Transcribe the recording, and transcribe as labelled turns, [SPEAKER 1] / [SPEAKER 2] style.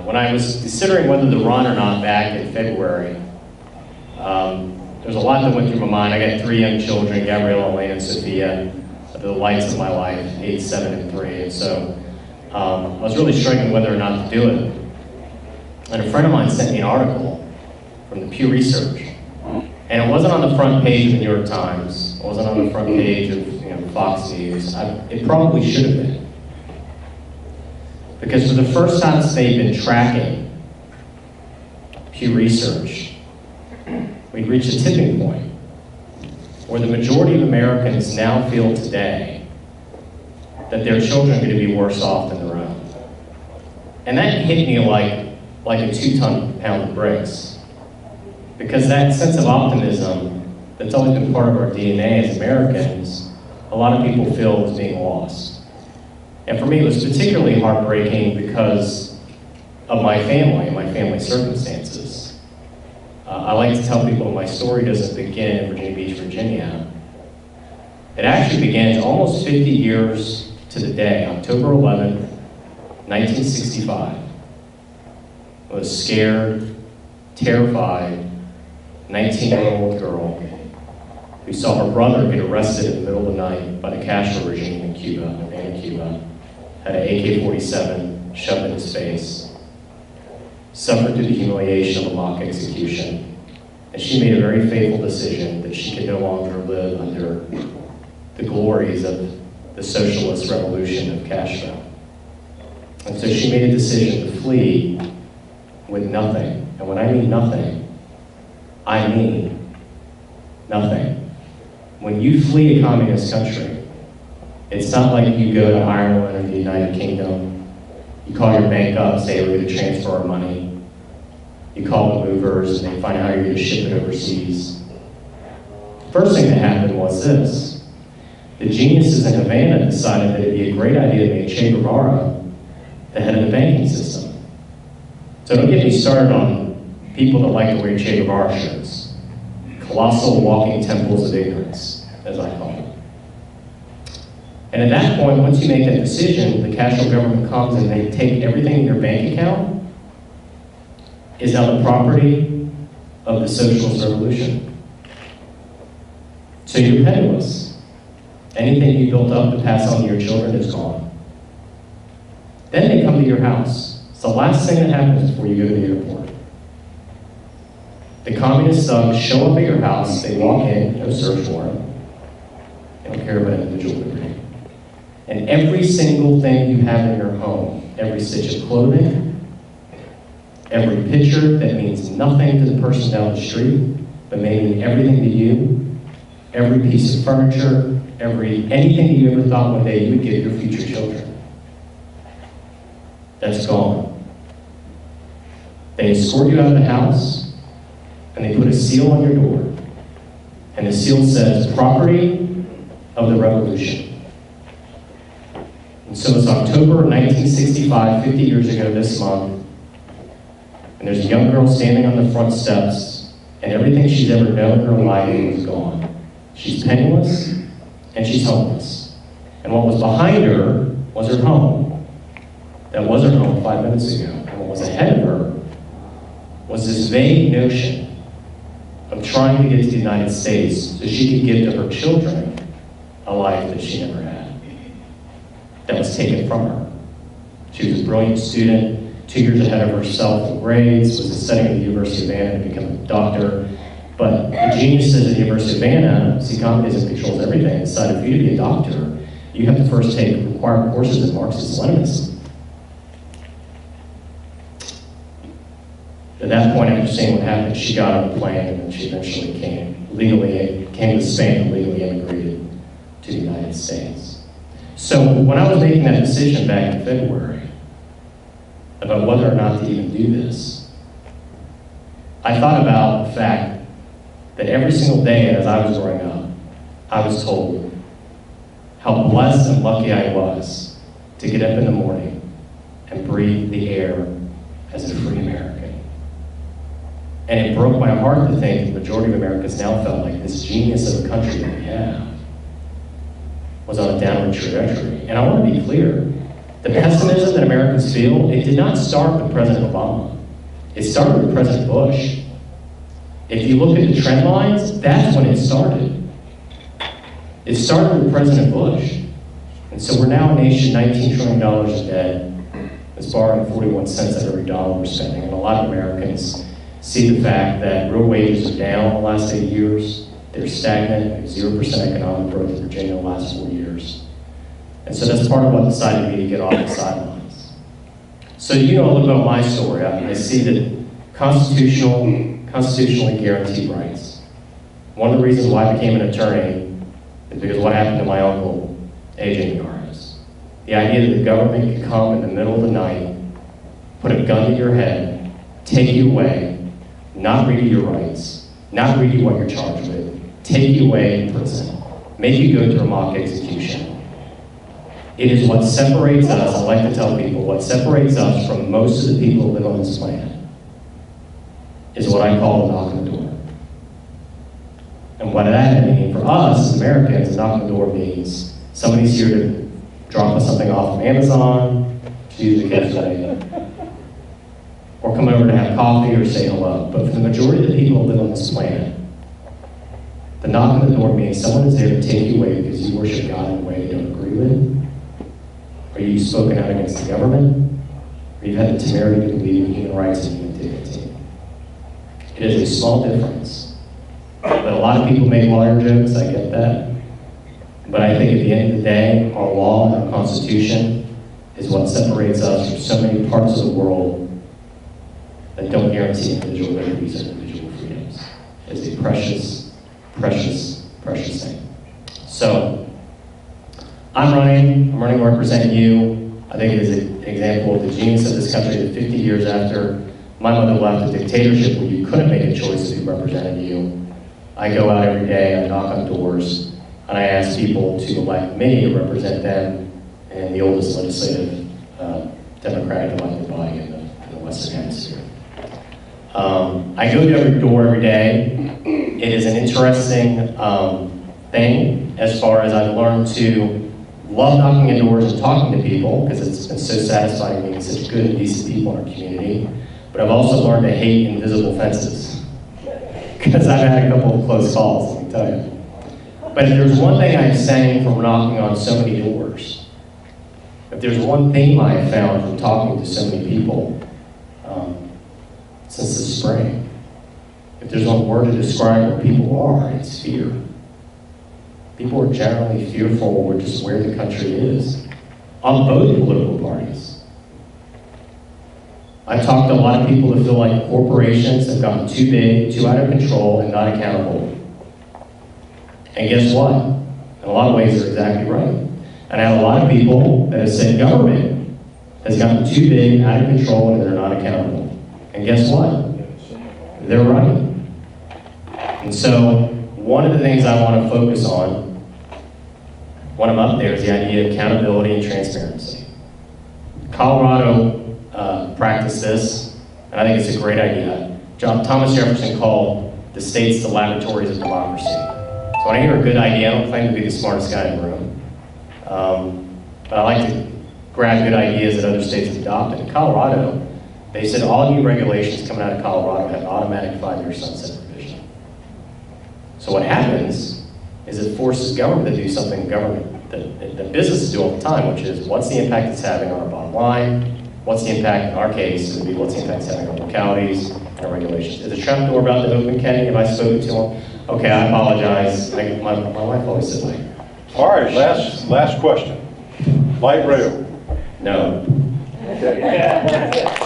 [SPEAKER 1] When I was considering whether to run or not back in February, there's a lot that went through my mind. I got 3 young children, Gabriella, Elena, and Sophia, the lights of my life, 8, 7, and 3. And so I was really struggling whether or not to do it. And a friend of mine sent me an article from the Pew Research. And it wasn't on the front page of the New York Times. It wasn't on the front page of Fox News. It probably should have been. Because for the first time since they've been tracking Pew Research, we'd reached a tipping point where the majority of Americans now feel today that their children are going to be worse off than their own. And that hit me like a 2-ton pound of bricks. Because that sense of optimism that's always been part of our DNA as Americans, a lot of people feel is being lost. And for me, it was particularly heartbreaking because of my family and my family circumstances. I like to tell people my story doesn't begin in Virginia Beach, Virginia. It actually begins almost 50 years to the day, October 11th, 1965. I was scared, terrified, 19-year-old girl who saw her brother get arrested in the middle of the night by the Castro regime in Cuba, in Cuba, had an AK-47 shoved in his face, suffered through the humiliation of a mock execution, and she made a very fateful decision that she could no longer live under the glories of the socialist revolution of Castro. And so she made a decision to flee with nothing. And when I mean nothing, I mean nothing. When you flee a communist country, it's not like you go to Ireland or the United Kingdom. You call your bank up, say we're going to transfer our money. You call the movers and they find out how you're going to ship it overseas. First thing that happened was this. The geniuses in Havana decided that it'd be a great idea to make Che Guevara the head of the banking system. So don't get me started on people that like to wear Che Guevara shirts. Colossal walking temples of ignorance, as I call them. And at that point, once you make that decision, the Castro government comes and they take everything in your bank account is now the property of the socialist revolution. So you're penniless. Anything you built up to pass on to your children is gone. Then they come to your house. It's the last thing that happens before you go to the airport. The communist thugs show up at your house, they walk in, no search warrant. They don't care about individual liberty. And every single thing you have in your home, every stitch of clothing, every picture that means nothing to the person down the street, but may mean everything to you, every piece of furniture, anything you ever thought one day you would give your future children, that's gone. They escort you out of the house, and they put a seal on your door. And the seal says, property of the revolution. And so it's October 1965, 50 years ago this month, and there's a young girl standing on the front steps, and everything she's ever known in her life is gone. She's penniless, and she's homeless. And what was behind her was her home. That was her home 5 minutes ago. And what was ahead of her was this vague notion of trying to get to the United States so she could give to her children a life that she never had. That was taken from her. She was a brilliant student, 2 years ahead of herself in grades, was studying at the University of Havana to become a doctor. But the geniuses at the University of Havana, see, communism controls everything, decided for you to be a doctor, you have to first take required courses in Marxist-Leninism. At that point, after seeing what happened, she got on the plane and she eventually came to Spain and legally immigrated to the United States. So when I was making that decision back in February about whether or not to even do this, I thought about the fact that every single day as I was growing up, I was told how blessed and lucky I was to get up in the morning and breathe the air as a free American. And it broke my heart to think the majority of Americans now felt like this genius of a country that we have was on a downward trajectory. And I want to be clear, The pessimism that Americans feel, it did not start with President Obama. It started with President Bush. If you look at the trend lines, that's when it started. It started with President Bush. And so we're now a nation $19 trillion in debt, that's borrowing 41 cents of every dollar we're spending. And a lot of Americans see the fact that real wages are down the last 8 years. They're stagnant, 0% economic growth in Virginia the last 4 years. And so that's part of what decided me to get off the sidelines. So you know a little bit about my story. I see that constitutionally guaranteed rights. One of the reasons why I became an attorney is because of what happened to my uncle, A.J. Miyares. The idea that the government could come in the middle of the night, put a gun to your head, take you away, not read you your rights, not read you what you're charged with, take you away in prison, make you go through a mock execution. It is what separates us, I like to tell people, what separates us from most of the people who live on this planet is what I call a knock on the door. And what that means for us as Americans, a knock on the door means somebody's here to drop us something off from Amazon, to use the kids' way, or come over to have coffee or say hello. But for the majority of the people who live on this planet, the knock on the door means someone is there to take you away because you worship God in a way you don't agree with, or you've spoken out against the government, or you've had the temerity to believe in human rights and human dignity. It is a small difference. But a lot of people make lawyer jokes, I get that. But I think at the end of the day, our law and our Constitution is what separates us from so many parts of the world that don't guarantee individual liberties and individual freedoms. It's a precious, precious, precious thing. So, I'm running to represent you. I think it is an example of the genius of this country that 50 years after my mother left a dictatorship where you couldn't make a choice of who represented you, I go out every day, I knock on doors, and I ask people to elect me to represent them in the oldest legislative democratic elected body in the Western Hemisphere. I go to every door every day. It is an interesting thing as far as I've learned to love knocking on doors and talking to people because it's been so satisfying meeting such good and decent people in our community. But I've also learned to hate invisible fences because I've had a couple of close calls, let me tell you. But if there's one thing I've saying from knocking on so many doors, if there's one theme I have found from talking to so many people since the spring, if there's one word to describe where people are, it's fear. People are generally fearful with just where the country is, on both political parties. I've talked to a lot of people that feel like corporations have gotten too big, too out of control, and not accountable. And guess what? In a lot of ways, they're exactly right. And I have a lot of people that have said government has gotten too big, out of control, and they're not accountable. And guess what? They're right. And so, one of the things I want to focus on when I'm up there is the idea of accountability and transparency. Colorado practiced this, and I think it's a great idea. Thomas Jefferson called the states the laboratories of democracy. So when I hear a good idea, I don't claim to be the smartest guy in the room, but I like to grab good ideas that other states have adopted. In Colorado, they said all new regulations coming out of Colorado have an automatic 5-year sunset provision. So what happens is it forces government to do something that businesses do all the time, which is what's the impact it's having on our bottom line, what's the impact, in our case, it would be what's the impact it's having on localities and our regulations. Is the trap door about to open, Kenny? Have I spoken to him? Okay, I apologize. My wife always said like.
[SPEAKER 2] All right, last question. Light rail.
[SPEAKER 1] No.
[SPEAKER 2] Okay.